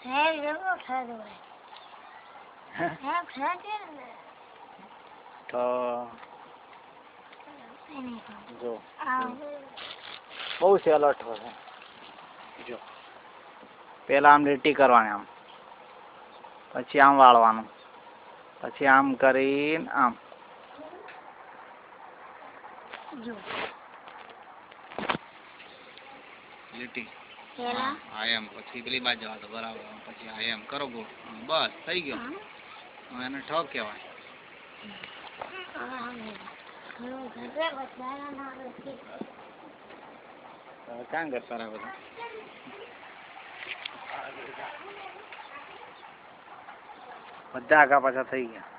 है जरूर खा दो है खा दे तो जो बहुत सહેલો છે જો પહેલા આમ લીટી કરવાની આમ પછી આમ વાળવાનું પછી આમ કરીને આમ જો લીટી પહેલા આ એમ પછી પેલી બાજુ જવા દો બરાબર પછી આ એમ કરો ગોળ બસ થઈ ગયો એને ઠોક કહેવાય ક્યાં કરતા રહ્યા બધા બધા આગા પાછા થઈ ગયા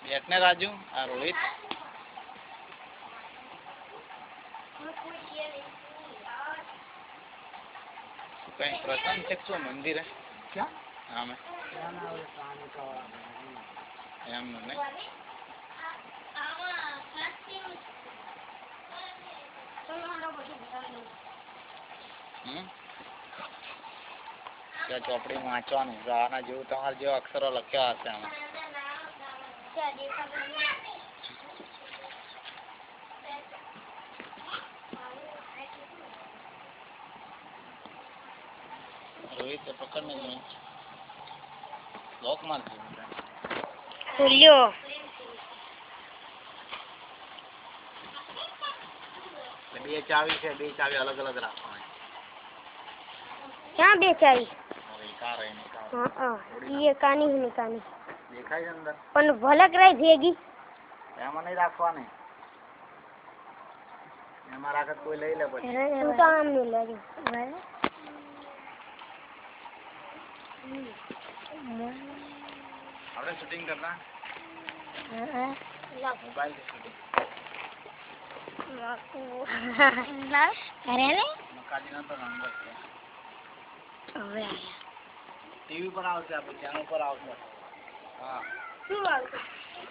બેઠને રાજુ આ રોહિત કઈ પ્રસંગ છે શું મંદિર હે ક્યાં હા મેં એમ નહીં ત્યાં ચોપડી વાંચવાનું આના જેવું તમારા જેવા અક્ષરો લખ્યા હશે આમાં રોહિત પકડને જ લોક મારજો ખુલ્યો બે ચાવી છે બે ચાવી અલગ અલગ રાખવાની ક્યાં બે ચાવી કાર રહી હા ये कानी ही निकानी દેખાય છે અંદર પણ ભલક રહી ભેગી એમાં નહીં રાખવાની એમાં રાખત કોઈ લઈ લે પછી તું તો આમ નહીં લાગી આપણે શૂટિંગ કરતા મોબાઈલ થી શૂટિંગ અરે ને મકાજીના તો નંબર છે હવે ટીવી પર આવશે આપણે ચેનલ પર આવશે હા શું આવશે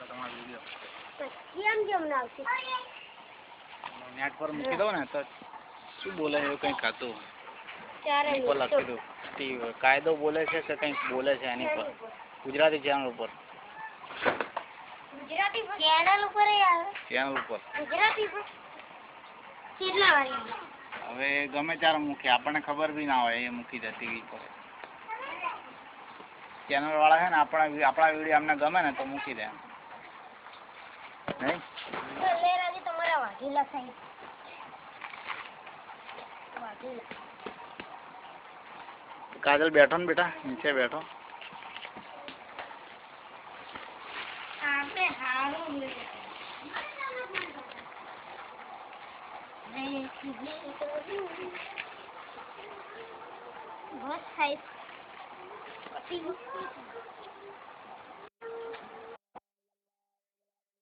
તમારો વિડીયો કેમ ના આવશે નેટ પર મૂકી દો ને તો શું બોલે એવું કંઈક ખાતું એની પર લખી દો કાયદો બોલે છે કે કંઈક બોલે છે એની પર ગુજરાતી ચેનલ ઉપર ગુજરાતી ચેનલ ઉપર ચેનલ ઉપર ગુજરાતી પર કેટલા વાળી હવે ગમે ત્યારે મૂકી આપણને ખબર બી ના હોય એ મૂકી દે ટીવી પર ચેનલ વાળા છે ને આપણા વિડીયો અમને ગમે ને તો મૂકી દે નહીં તમારા વાઘીલા સાહેબ કાજલ બેઠો ને બેટા નીચે બેઠો આપણે હારું બસ સાહેબ